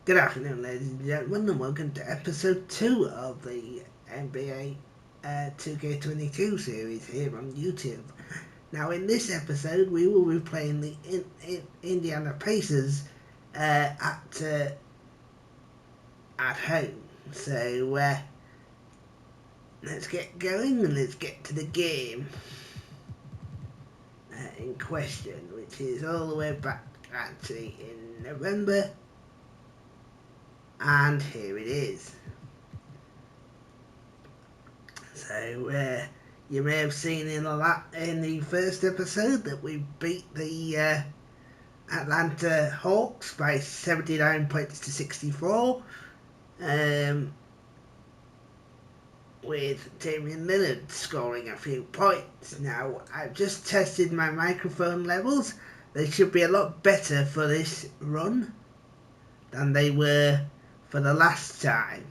Good afternoon, ladies and gentlemen, and welcome to episode 2 of the NBA 2K22 series here on YouTube. Now, in this episode, we will be playing the Indiana Pacers at home. So, let's get going and let's get to the game in question, which is all the way back actually in November. And here it is. So, you may have seen in the first episode that we beat the Atlanta Hawks by 79 points to 64. With Damian Lillard scoring a few points. Now, I've just tested my microphone levels. They should be a lot better for this run than they were for the last time.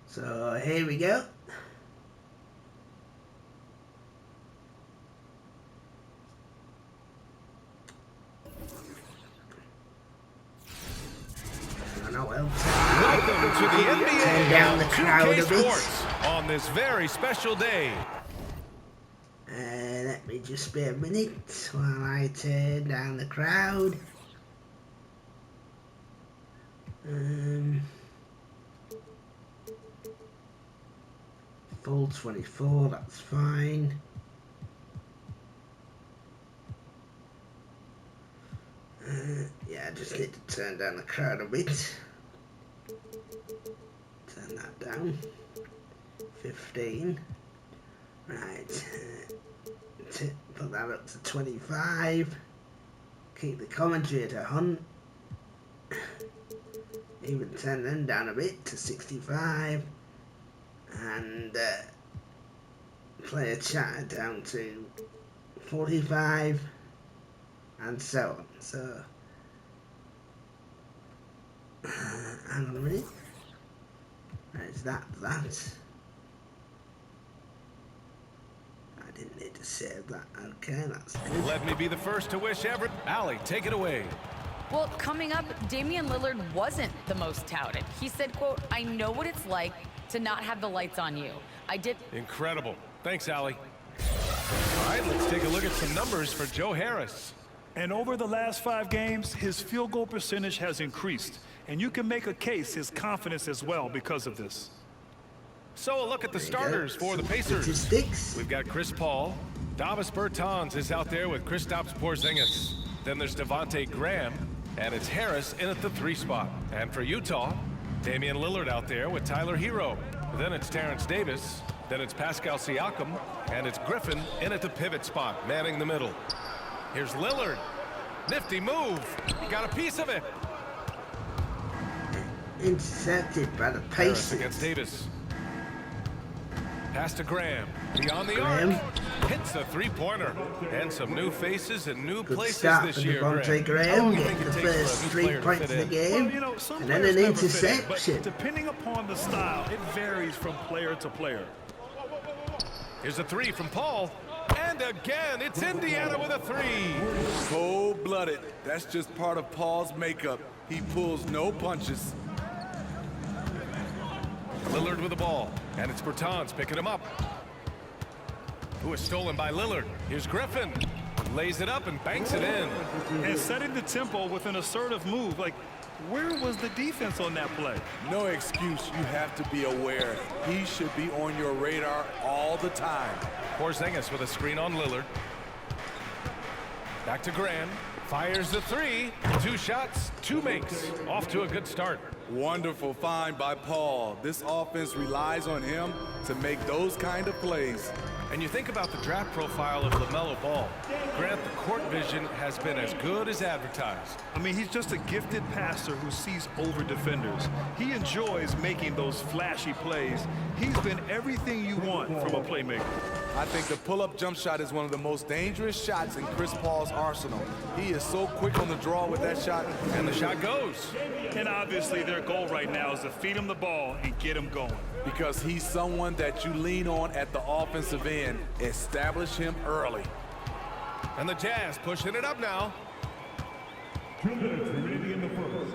So here we go. Welcome to the NBA down the crowd 2K a bit. Sports on this very special day. Let me just be a minute while I turn down the crowd. Full 24, that's fine. Yeah, I just need to turn down the crowd a bit. Turn that down. 15. Right. Put that up to 25. Keep the commentary at 100. Even turn them down a bit to 65. And player chat down to 45. And so on. So, hang on a minute. Right, that. I didn't need to save that. Okay, that's good. Let me be the first to wish Allie, take it away. Well, coming up, Damian Lillard wasn't the most touted. He said, quote, "I know what it's like to not have the lights on you. I did." Incredible. Thanks, Allie. All right, let's take a look at some numbers for Joe Harris. And over the last 5 games, his field goal percentage has increased. And you can make a case his confidence as well because of this. So a look at the starters for the Pacers. Statistics. We've got Chris Paul. Davis Bertans is out there with Kristaps Porzingis. Then there's Devontae Graham. And it's Harris in at the 3 spot. And for Utah, Damian Lillard out there with Tyler Hero. Then it's Terrence Davis. Then it's Pascal Siakam. And it's Griffin in at the pivot spot, manning the middle. Here's Lillard. Nifty move. He got a piece of it. Intercepted by the Harris Pacers. against Davis. Pass to Graham. Beyond the Graham. arc. Hits a 3-pointer. And some new faces and new Good places start this for year, Devontae Graham. How long Graham, do you getting think the it takes first for a new 3 player to points fit of the in? game, Well, you know, some and then players an never fit in, interception. but depending upon the style, it varies from player to player. Here's a 3 from Paul. And again, it's Indiana with a 3. Cold-blooded. That's just part of Paul's makeup. He pulls no punches. Lillard with the ball. And it's Bertans picking him up. Who is stolen by Lillard. Here's Griffin. Lays it up and banks it in. And setting the tempo with an assertive move. Like, where was the defense on that play? No excuse. You have to be aware. He should be on your radar all the time. Porzingis with a screen on Lillard. Back to Graham. Fires the 3. 2 shots, 2 makes. Off to a good start. Wonderful find by Paul. This offense relies on him to make those kind of plays. And you think about the draft profile of LaMelo Ball. Grant, the court vision has been as good as advertised. I mean, he's just a gifted passer who sees over defenders. He enjoys making those flashy plays. He's been everything you want from a playmaker. I think the pull-up jump shot is one of the most dangerous shots in Chris Paul's arsenal. He is so quick on the draw with that shot. And the shot goes. And obviously their goal right now is to feed him the ball and get him going. Because he's someone that you lean on at the offensive end. Establish him early. And the Jazz pushing it up now. 2 minutes remaining in the first.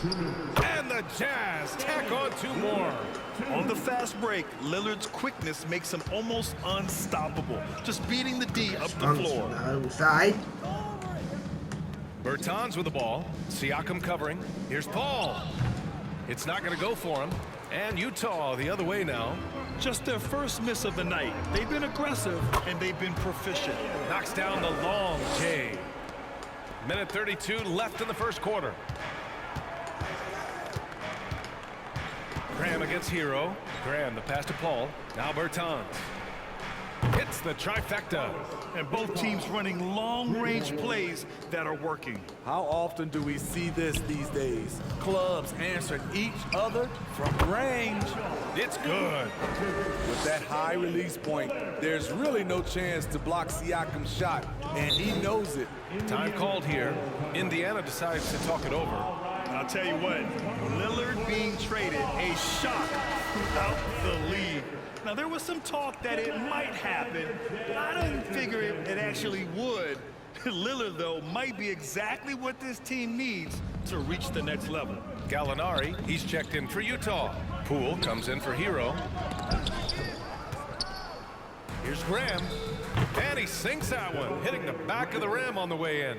2 minutes. And the Jazz tack on 2 more. On the fast break, Lillard's quickness makes him almost unstoppable. Just beating the D up the floor. Outside. Bertans with the ball. Siakam covering. Here's Paul. It's not going to go for him. And Utah the other way now. Just their first miss of the night. They've been aggressive and they've been proficient. Knocks down the long J. Minute 32 left in the first quarter. Graham against Hero. Graham, the pass to Paul. Now Bertans. Hits the trifecta. And both teams running long-range plays that are working. How often do we see this these days? Clubs answering each other from range. It's good. With that high release point, there's really no chance to block Siakam's shot, and he knows it. Time called here. Indiana decides to talk it over. I'll tell you what, Lillard being traded, a shock out the league. Now, there was some talk that it might happen, but I didn't figure it actually would. Lillard, though, might be exactly what this team needs to reach the next level. Gallinari, he's checked in for Utah. Poole comes in for Hero. Here's Graham. And he sinks that one, hitting the back of the rim on the way in.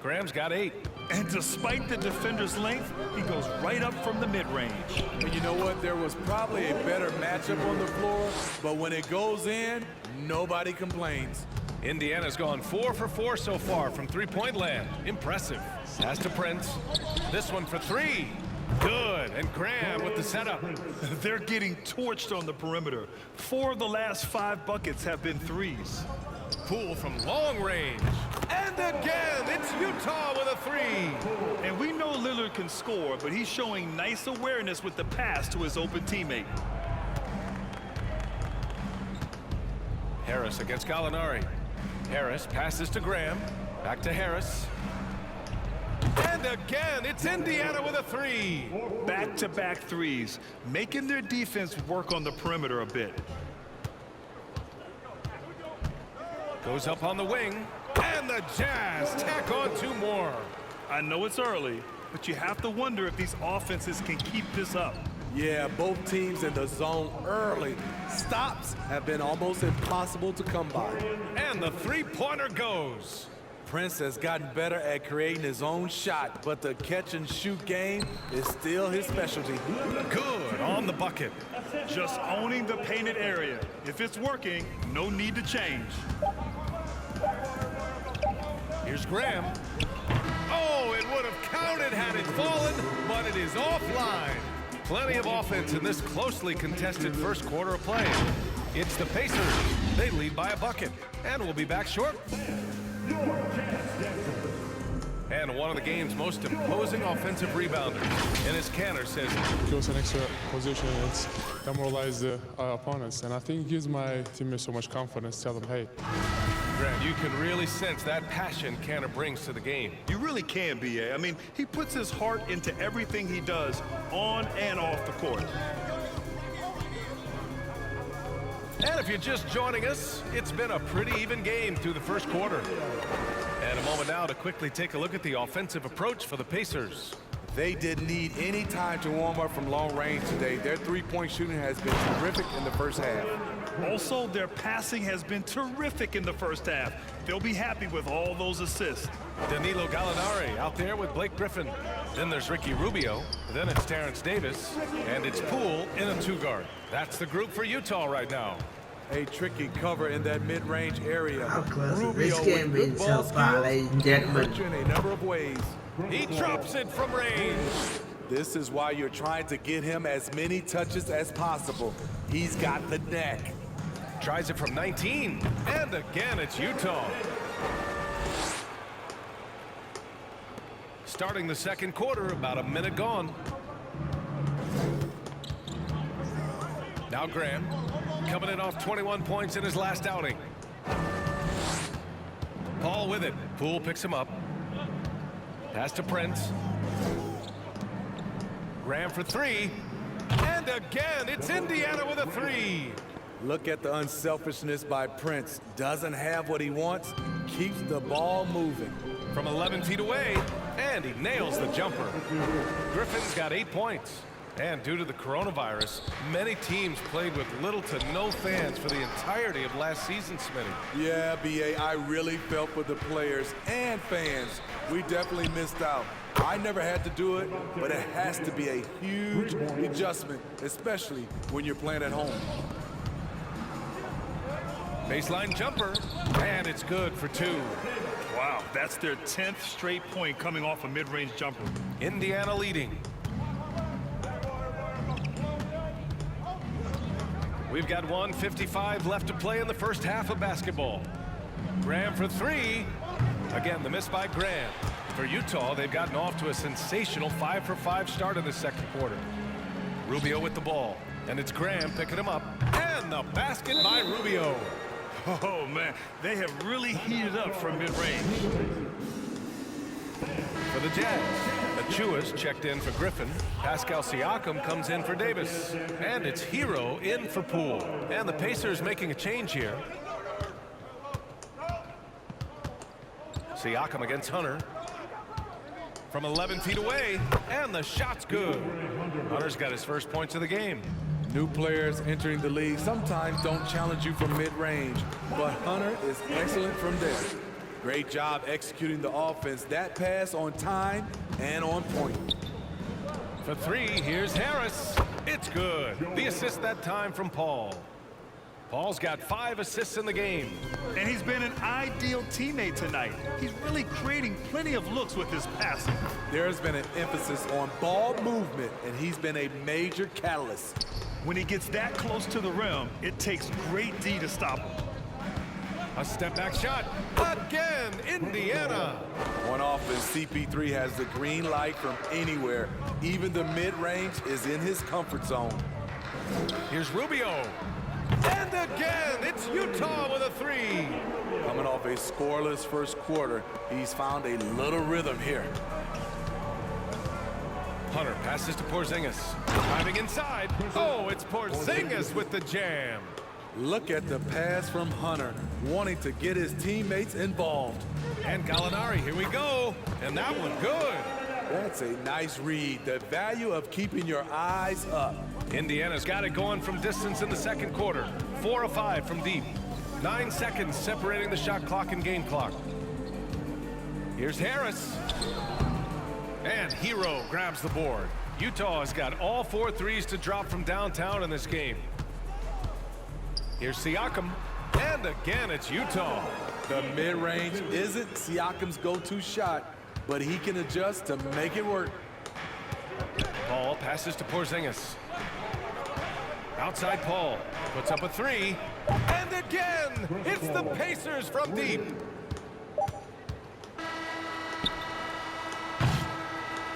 Graham's got 8. And despite the defender's length, he goes right up from the mid-range. And you know what? There was probably a better matchup on the floor, but when it goes in, nobody complains. Indiana's gone 4 for 4 so far from three-point land. Impressive. Pass to Prince. This one for 3. Good. And Graham with the setup. They're getting torched on the perimeter. 4 of the last 5 buckets have been threes. Poole from long range. And again, it's Utah with a 3. And we know Lillard can score, but he's showing nice awareness with the pass to his open teammate. Harris against Gallinari. Harris passes to Graham. Back to Harris. And again, it's Indiana with a 3. Back-to-back threes, making their defense work on the perimeter a bit. Goes up on the wing. And the Jazz tack on 2 more. I know it's early, but you have to wonder if these offenses can keep this up. Yeah, both teams in the zone early. Stops have been almost impossible to come by. And the 3-pointer goes. Prince has gotten better at creating his own shot, but the catch-and-shoot game is still his specialty. Good on the bucket. Just owning the painted area. If it's working, no need to change. Here's Graham. Oh, it would have counted had it fallen, but it is offline. Plenty of offense in this closely contested first quarter of play. It's the Pacers. They lead by a bucket, and we'll be back short. And one of the game's most imposing offensive rebounders. And as Canner says, it gives an extra position. It's demoralized the opponents, and I think it gives my teammates so much confidence. Tell them, hey. Grant, you can really sense that passion Canner brings to the game. You really can, B.A. I mean, he puts his heart into everything he does on and off the court. And if you're just joining us, it's been a pretty even game through the first quarter. And a moment now to quickly take a look at the offensive approach for the Pacers. They didn't need any time to warm up from long range today. Their three-point shooting has been terrific in the first half. Also, their passing has been terrific in the first half. They'll be happy with all those assists. Danilo Gallinari out there with Blake Griffin. Then there's Ricky Rubio. Then it's Terrence Davis. And it's Poole in a 2-guard. That's the group for Utah right now. A tricky cover in that mid-range area. How close Rubio is this game been so far, ladies and gentlemen? hurt you in a number of ways. He drops it from range. This is why you're trying to get him as many touches as possible. He's got the neck. Tries it from 19. And again, it's Utah. Starting the second quarter, about a minute gone. Now Graham, coming in off 21 points in his last outing. Paul with it. Poole picks him up. Pass to Prince. Graham for three. And again, it's Indiana with a three. Look at the unselfishness by Prince. Doesn't have what he wants, keeps the ball moving. From 11 feet away, and he nails the jumper. Griffin's got 8 points. And due to the coronavirus, many teams played with little to no fans for the entirety of last season, Smitty. Yeah, B.A., I really felt for the players and fans. We definitely missed out. I never had to do it, but it has to be a huge adjustment, especially when you're playing at home. Baseline jumper, and it's good for 2. Wow, that's their 10th straight point coming off a mid-range jumper. Indiana leading. We've got 1:55 left to play in the first half of basketball. Graham for three. Again, the miss by Graham. For Utah, they've gotten off to a sensational 5-for-5 start in the second quarter. Rubio with the ball, and it's Graham picking him up. And the basket by Rubio. Oh, man, they have really heated up from mid-range. For the Jazz, Achua's checked in for Griffin. Pascal Siakam comes in for Davis. And it's Hero in for Poole. And the Pacers making a change here. Siakam against Hunter. From 11 feet away, and the shot's good. Hunter's got his first points of the game. New players entering the league sometimes don't challenge you from mid-range, but Hunter is excellent from there. Great job executing the offense. That pass on time and on point. For three, here's Harris. It's good. The assist that time from Paul. Paul's got 5 assists in the game. And he's been an ideal teammate tonight. He's really creating plenty of looks with his passing. There's been an emphasis on ball movement, and he's been a major catalyst. When he gets that close to the rim, it takes great D to stop him. A step-back shot. Again, Indiana. On offense, CP3 has the green light from anywhere. Even the mid-range is in his comfort zone. Here's Rubio. And again, it's Utah with a three. Coming off a scoreless first quarter, he's found a little rhythm here. Hunter passes to Porzingis. Driving inside. Oh, it's Porzingis with the jam. Look at the pass from Hunter, wanting to get his teammates involved. And Gallinari, here we go. And that one good. That's a nice read. The value of keeping your eyes up. Indiana's got it going from distance in the second quarter. 4 of 5 from deep. 9 seconds separating the shot clock and game clock. Here's Harris. And Hero grabs the board. Utah has got all 4 threes to drop from downtown in this game. Here's Siakam. And again, it's Utah. The mid-range isn't Siakam's go-to shot, but he can adjust to make it work. Paul passes to Porzingis. Outside Paul. Puts up a three. And again, it's the Pacers from deep.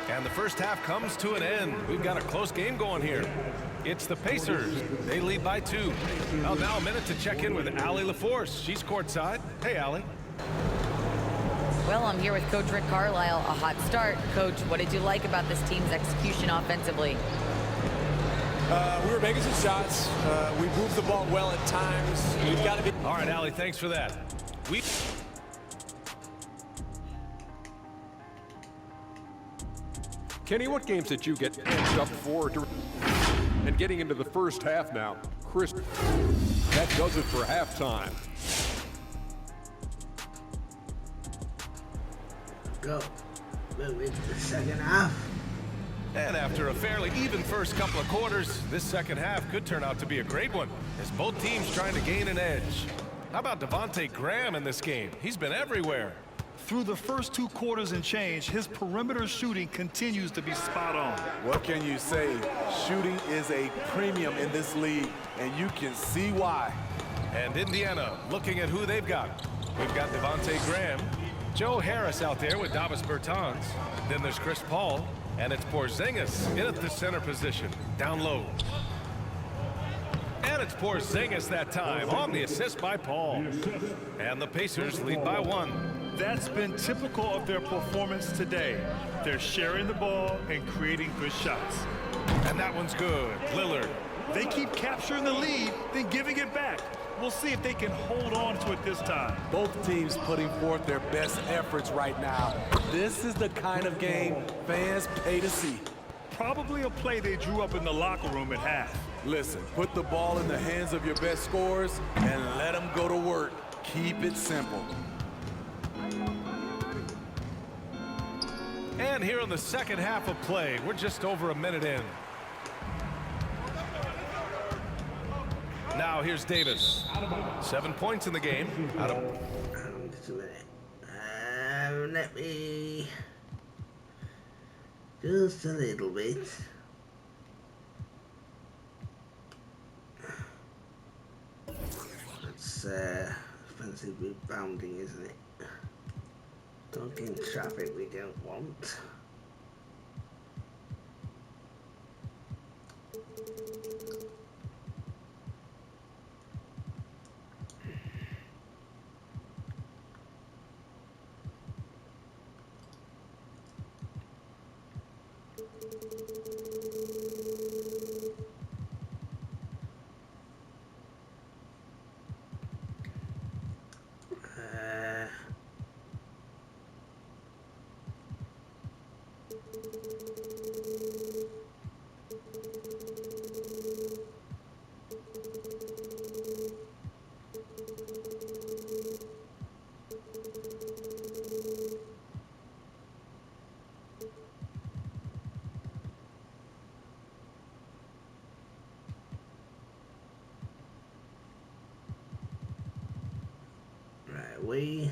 And the first half comes to an end. We've got a close game going here. It's the Pacers. They lead by 2. Well, now a minute to check in with Allie LaForce. She's courtside. Hey, Allie. Well, I'm here with Coach Rick Carlisle. A hot start. Coach, what did you like about this team's execution offensively? We were making some shots. We moved the ball well at times. We've got to be... All right, Allie, thanks for that. Kenny, what games did you get amped up for? And getting into the first half now, Chris, that does it for halftime. Go. Move into the second half. And after a fairly even first couple of quarters, this second half could turn out to be a great one, as both teams trying to gain an edge. How about Devontae Graham in this game? He's been everywhere. Through the first 2 quarters and change, his perimeter shooting continues to be spot on. What can you say? Shooting is a premium in this league, and you can see why. And Indiana looking at who they've got. We've got Devontae Graham, Joe Harris out there with Davis Bertans. Then there's Chris Paul, and it's Porzingis in at the center position, down low. And it's Porzingis that time on the assist by Paul. And the Pacers lead by 1. That's been typical of their performance today. They're sharing the ball and creating good shots. And that one's good. Lillard. They keep capturing the lead, then giving it back. We'll see if they can hold on to it this time. Both teams putting forth their best efforts right now. This is the kind of game fans pay to see. Probably a play they drew up in the locker room at half. Listen, put the ball in the hands of your best scorers and let them go to work. Keep it simple. And here in the second half of play, we're just over a minute in. Now here's Davis. 7 points in the game. Just a minute. Let me... Just a little bit. That's offensive rebounding, isn't it? Talking traffic we don't want. We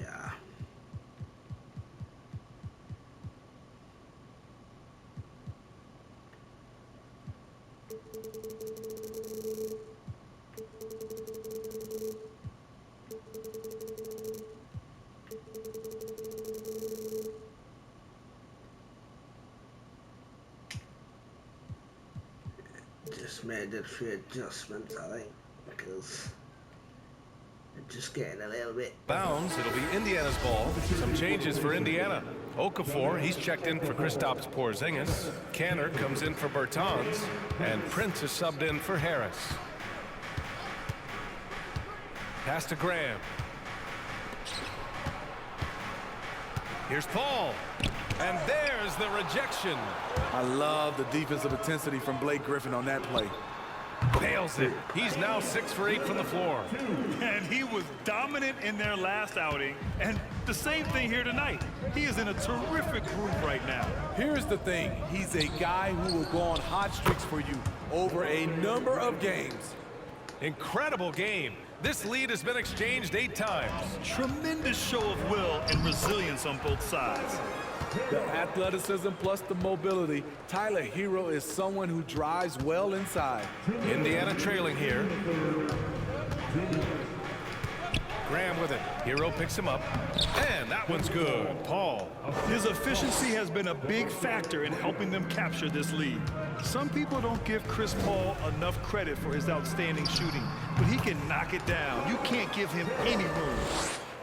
are. Just made a few adjustments, I think, because they're just getting a little bit. Bounds, it'll be Indiana's ball. Some changes for Indiana. Okafor, he's checked in for Kristaps Porzingis. Canner comes in for Bertans. And Prince is subbed in for Harris. Pass to Graham. Here's Paul. And there's the rejection. I love the defensive intensity from Blake Griffin on that play. Nails it. He's now 6 for 8 from the floor. And he was dominant in their last outing. And the same thing here tonight. He is in a terrific groove right now. Here's the thing. He's a guy who will go on hot streaks for you over a number of games. Incredible game. This lead has been exchanged 8 times. Tremendous show of will and resilience on both sides. The athleticism plus the mobility. Tyler Hero is someone who drives well inside. Indiana trailing here. Graham with it. Hero picks him up. And that one's good. Paul. His efficiency has been a big factor in helping them capture this lead. Some people don't give Chris Paul enough credit for his outstanding shooting, but he can knock it down. You can't give him any room.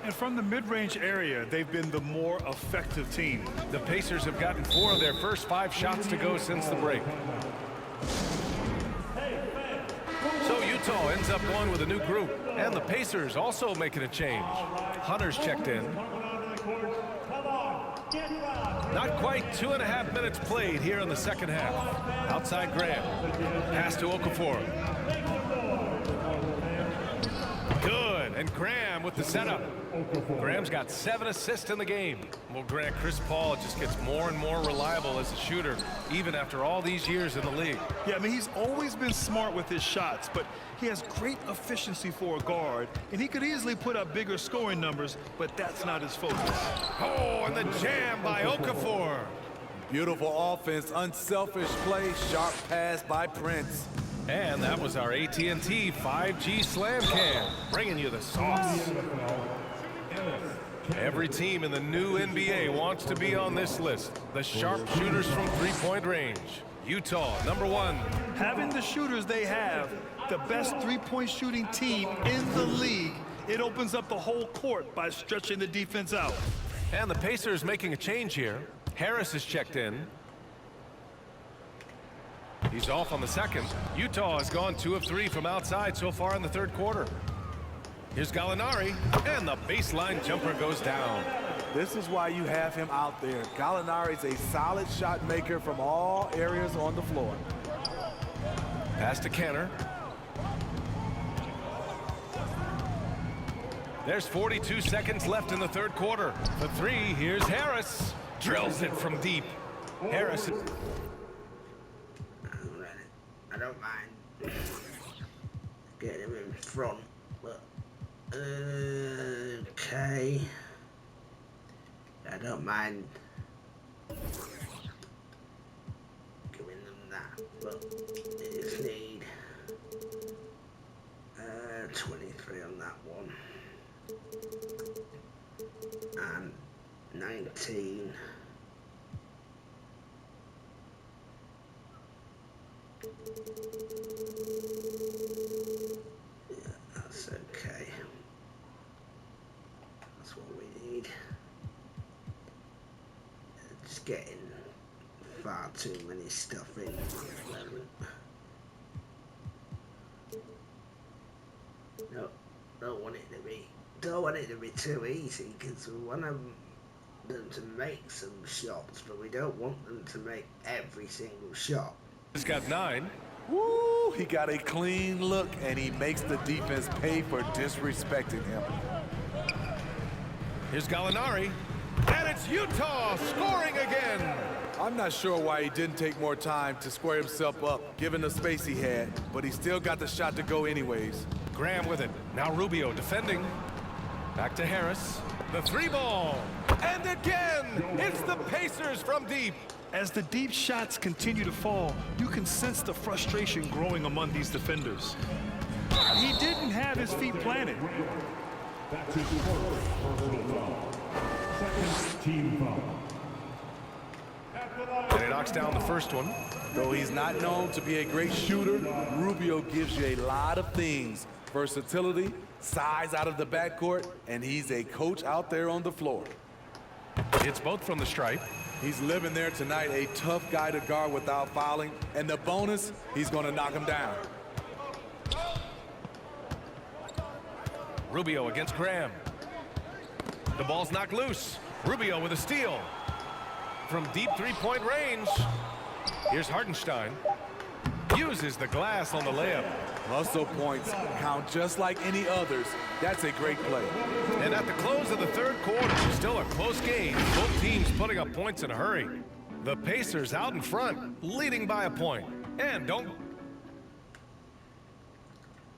And from the mid-range area, they've been the more effective team. The Pacers have gotten 4 of their first 5 shots to go since the break. So Utah ends up going with a new group, and the Pacers also making a change. Hunter's checked in. Not quite 2.5 minutes played here in the second half. Outside Graham. Pass to Okafor. Good, and Graham with the setup. Graham's got 7 assists in the game. Well, Grant, Chris Paul just gets more and more reliable as a shooter, even after all these years in the league. Yeah, I mean, he's always been smart with his shots, but he has great efficiency for a guard, and he could easily put up bigger scoring numbers, but that's not his focus. Oh, and the jam by Okafor. Beautiful offense, unselfish play, sharp pass by Prince. And that was our AT&T 5G Slam Cam, bringing you the sauce. Every team in the new NBA wants to be on this list. The sharp shooters from three-point range. Utah, number 1. Having the shooters they have, the best three-point shooting team in the league, it opens up the whole court by stretching the defense out. And the Pacers making a change here. Harris is checked in. He's off on the second. Utah has gone 2 of 3 from outside so far in the third quarter. Here's Gallinari, and the baseline jumper goes down. This is why you have him out there. Gallinari's a solid shot maker from all areas on the floor. Pass to Kenner. There's 42 seconds left in the third quarter. For 3, here's Harris. Drills it from deep. Harris. I don't mind getting him in front, but okay. I don't mind giving them that, but they just need 23 on that one and 19. Yeah, that's okay. That's what we need. Just getting far too many stuff in at the moment. No, don't want it to be too easy, because we want them to make some shots, but we don't want them to make every single shot. He's got 9. Woo! He got a clean look, and he makes the defense pay for disrespecting him. Here's Gallinari, and it's Utah scoring again. I'm not sure why he didn't take more time to square himself up, given the space he had, but he still got the shot to go anyways. Graham with it. Now Rubio defending. Back to Harris. The 3 ball. And again, it's the Pacers from deep. As the deep shots continue to fall, you can sense the frustration growing among these defenders. He didn't have his feet planted. That's his first personal foul. Second team foul. And he knocks down the first one. Though he's not known to be a great shooter, Rubio gives you a lot of things. Versatility, size out of the backcourt, and he's a coach out there on the floor. It's both from the stripe. He's living there tonight, a tough guy to guard without fouling, and the bonus, he's going to knock him down. Rubio against Graham. The ball's knocked loose. Rubio with a steal. From deep 3-point range. Here's Hartenstein. Uses the glass on the layup. Hustle points count just like any others. That's a great play. And at the close of the third quarter, still a close game. Both teams putting up points in a hurry. The Pacers out in front, leading by a point. And don't...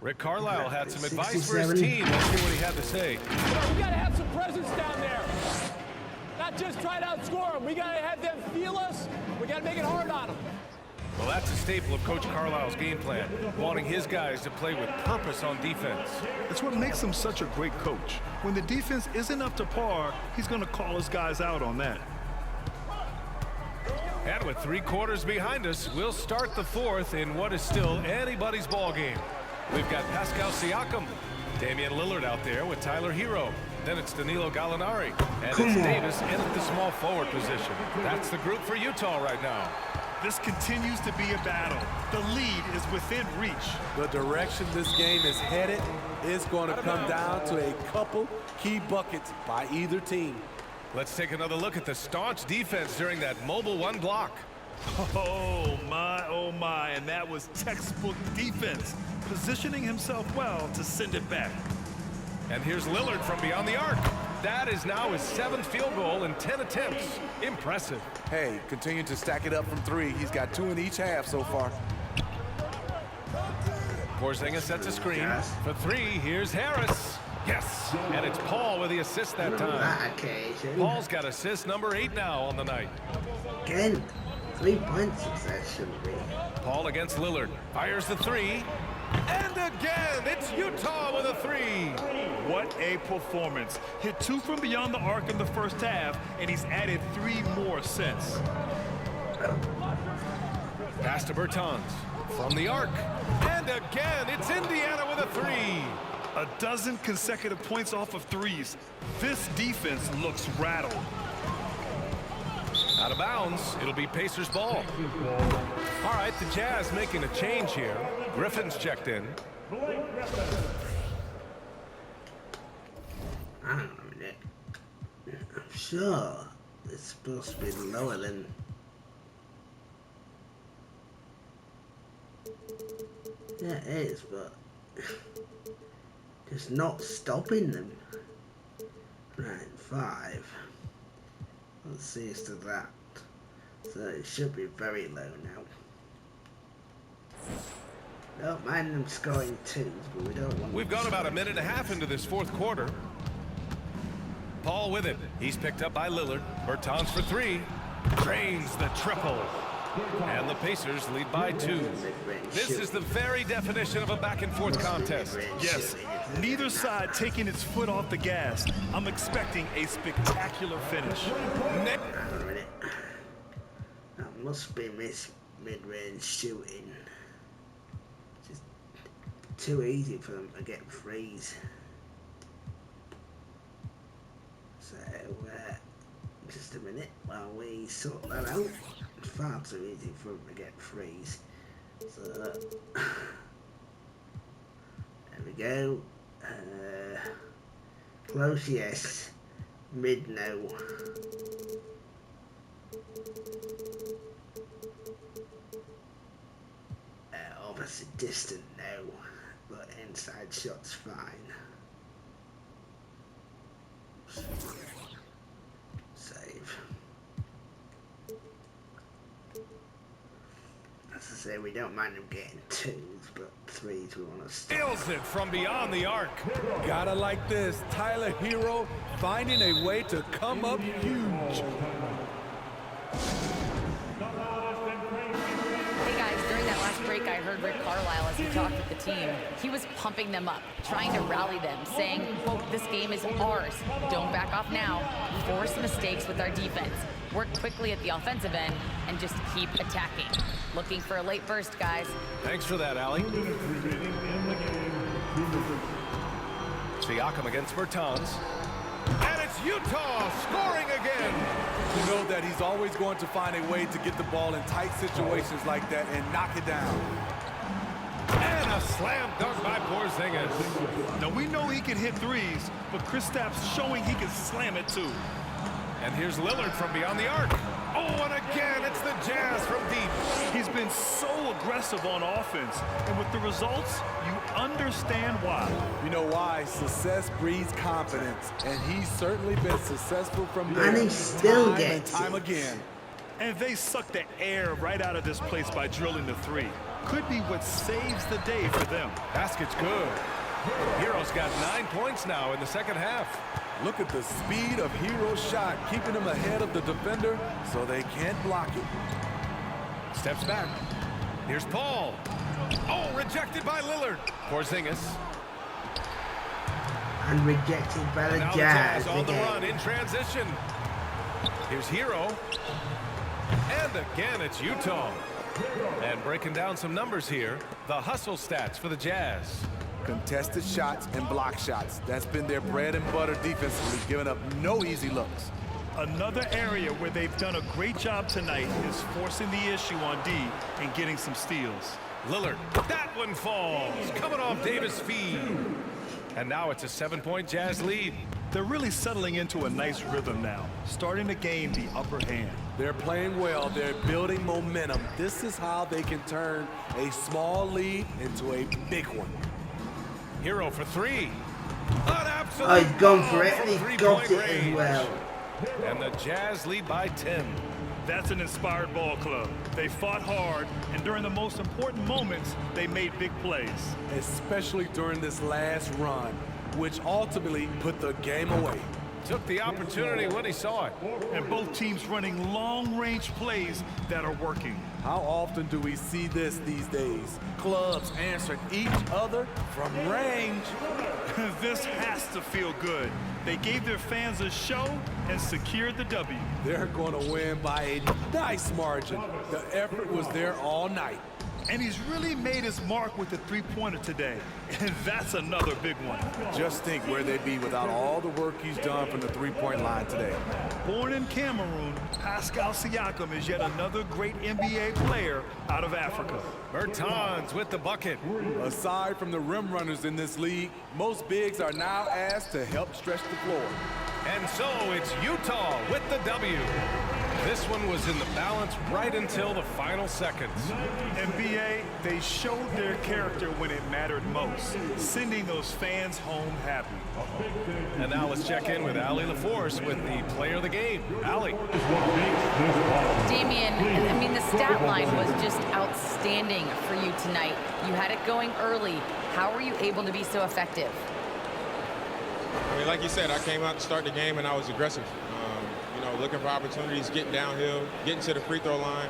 Rick Carlisle had some advice for his team. Let's hear what he had to say. You know, we got to have some presence down there. Not just try to outscore them. We got to have them feel us. We got to make it hard on them. Well, that's a staple of Coach Carlisle's game plan, wanting his guys to play with purpose on defense. That's what makes him such a great coach. When the defense isn't up to par, he's going to call his guys out on that. And with 3 quarters behind us, we'll start the fourth in what is still anybody's ball game. We've got Pascal Siakam, Damian Lillard out there with Tyler Hero. Then it's Danilo Gallinari, and it's Davis in at the small forward position. That's the group for Utah right now. This continues to be a battle. The lead is within reach. The direction this game is headed is going to come down to a couple key buckets by either team. Let's take another look at the staunch defense during that mobile 1 block. Oh my, and that was textbook defense, positioning himself well to send it back. And here's Lillard from beyond the arc. That is now his 7th field goal in 10 attempts. Impressive. Hey, continue to stack it up from 3. He's got 2 in each half so far. Porzingis sets a screen. For 3, here's Harris. Yes, and it's Paul with the assist that time. Paul's got assist number 8 now on the night. Again, 3-point succession. Paul against Lillard. Fires the 3. And again, it's Utah with a 3. What a performance. Hit 2 from beyond the arc in the first half, and he's added 3 more since. Pass to Bertans from the arc. And again, it's Indiana with a three. A dozen consecutive points off of threes. This defense looks rattled. Out of bounds, it'll be Pacers ball. All right, the Jazz making a change here. Griffin's checked in. Hang on a minute. I'm sure it's supposed to be lower than... Yeah, it is, but just not stopping them. Right, 5. Let's see as to that. So it should be very low now. Don't mind them scoring 2s, but we don't want... We've gone about a minute and a half into this fourth quarter. Paul with it. He's picked up by Lillard. Bertans for 3. Drains the triple. And the Pacers lead by 2. This is the very definition of a back-and-forth contest. Yes, neither side taking its foot off the gas. I'm expecting a spectacular finish. That must be mid-range shooting. Just too easy for them to get threes. So, just a minute while we sort that out. It's far too easy for them to get threes. So, there we go. Close, yes. Mid, no. Obviously distant, no. But inside shot's fine. Save. As I say, we don't mind them getting 2s, but 3s we want to Steals it from beyond the arc. Gotta like this. Tyler Hero finding a way to come up huge. Hey guys, during that last break, I heard Rick Carlisle as he talked with the team. He was pumping them up, trying to rally them, saying, quote, "This game is ours. Don't back off now. Force mistakes with our defense. Work quickly at the offensive end and just keep attacking." Looking for a late burst, guys. Thanks for that, Allie. Siakam against Bertans. And it's Utah scoring again. You know that he's always going to find a way to get the ball in tight situations like that and knock it down. And a slam dunk by Porzingis. Now we know he can hit threes, but Kristaps showing he can slam it too. And here's Lillard from beyond the arc. Oh, and again, it's the Jazz from deep. He's been so aggressive on offense, and with the results, you understand why. You know why? Success breeds confidence, and he's certainly been successful from there. And he still time gets and time it. again. And they suck the air right out of this place by drilling the 3. Could be what saves the day for them. Basket's good. Hero's got 9 points now in the second half. Look at the speed of Hero's shot, keeping him ahead of the defender so they can't block it. Steps back. Here's Paul. Oh, rejected by Lillard. Porzingis. And rejected by the Now Jazz the Jazz on the again. run in transition. Here's Hero. And again, it's Utah. And breaking down some numbers here, the hustle stats for the Jazz. Contested shots and block shots. That's been their bread and butter defensively, giving up no easy looks. Another area where they've done a great job tonight is forcing the issue on D and getting some steals. Lillard, that one falls, coming off Davis' feed. And now it's a 7-point Jazz lead. They're really settling into a nice rhythm now, starting to gain the upper hand. They're playing well. They're building momentum. This is how they can turn a small lead into a big one. Hero for 3. An absolute Oh, he's gone for it, bomb and he from got three-point it as range. well. And the Jazz lead by 10. That's an inspired ball club. They fought hard, and during the most important moments, they made big plays. Especially during this last run, which ultimately put the game away. took the opportunity when he saw it. And both teams running long-range plays that are working. How often do we see this these days? Clubs answering each other from range. This has to feel good. They gave their fans a show and secured the W. They're going to win by a nice margin. The effort was there all night. And he's really made his mark with the three-pointer today. And that's another big one. Just think where they'd be without all the work he's done from the three-point line today. Born in Cameroon, Pascal Siakam is yet another great NBA player out of Africa. Bertans with the bucket. Aside from the rim runners in this league, most bigs are now asked to help stretch the floor. And so it's Utah with the W. This one was in the balance right until the final seconds. NBA, they showed their character when it mattered most, sending those fans home happy. And now let's check in with Allie LaForce with the player of the game. Allie. Damian, I mean, the stat line was just outstanding for you tonight. You had it going early. How were you able to be so effective? I mean, like you said, I came out to start the game and I was aggressive. Looking for opportunities, getting downhill, getting to the free throw line.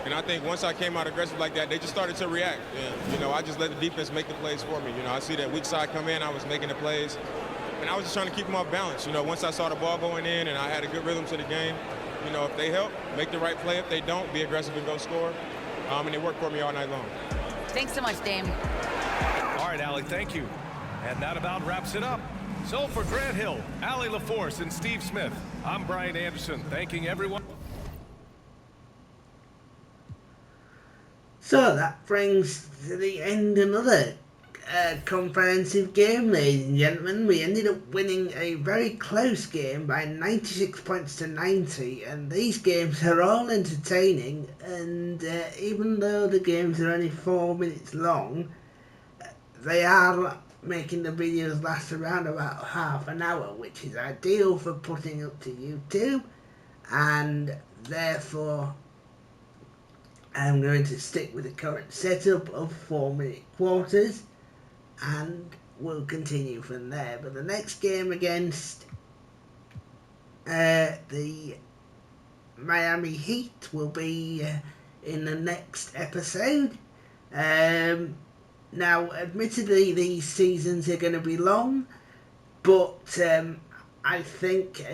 And I think once I came out aggressive like that, they just started to react. And, I just let the defense make the plays for me. I see that weak side come in, I was making the plays. And I was just trying to keep them off balance. Once I saw the ball going in and I had a good rhythm to the game, if they help, make the right play. If they don't, be aggressive and go score. And it worked for me all night long. Thanks so much, Dame. All right, Allie, thank you. And that about wraps it up. So for Grant Hill, Allie LaForce, and Steve Smith, I'm Brian Anderson, thanking everyone. So that brings to the end another comprehensive game, ladies and gentlemen. We ended up winning a very close game by 96 points to 90, and these games are all entertaining, and even though the games are only 4 minutes long, they are making the videos last around about half an hour, which is ideal for putting up to YouTube, and therefore I'm going to stick with the current setup of 4-minute quarters, and we'll continue from there. But the next game against the Miami Heat will be in the next episode. Now, admittedly, these seasons are going to be long, but I think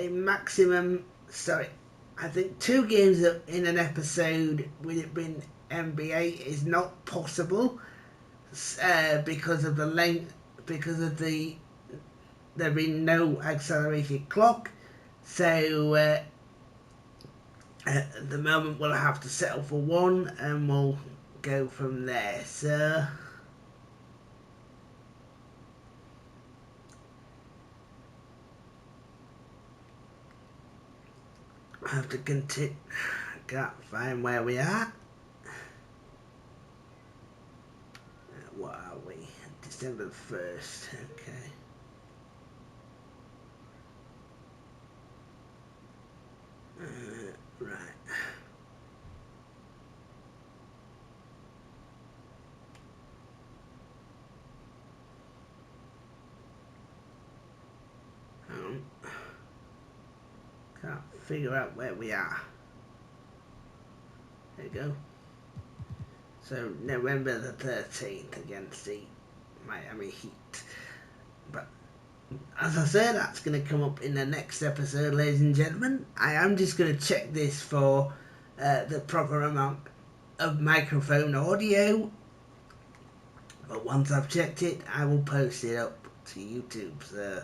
I think 2 games in an episode with it being NBA is not possible because of the length, because of there being no accelerated clock. So at the moment we'll have to settle for 1 and we'll go from there. So I have to continue. Can't find where we are. What are we? December 1st. Okay. Right. Can't figure out where we are. There you go. So November the 13th against the Miami Heat. But as I said, that's going to come up in the next episode, ladies and gentlemen. I am just going to check this for the proper amount of microphone audio. But once I've checked it, I will post it up to YouTube. So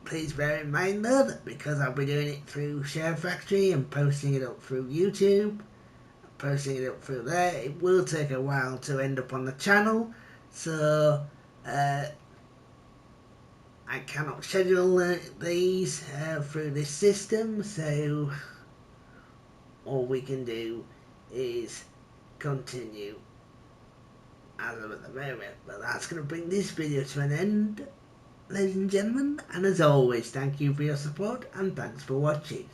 please bear in mind though that because I'll be doing it through Share Factory and posting it up through YouTube, posting it up through there, it will take a while to end up on the channel. So I cannot schedule these through this system, so all we can do is continue as of at the moment. But that's going to bring this video to an end, ladies and gentlemen, and as always, thank you for your support and thanks for watching.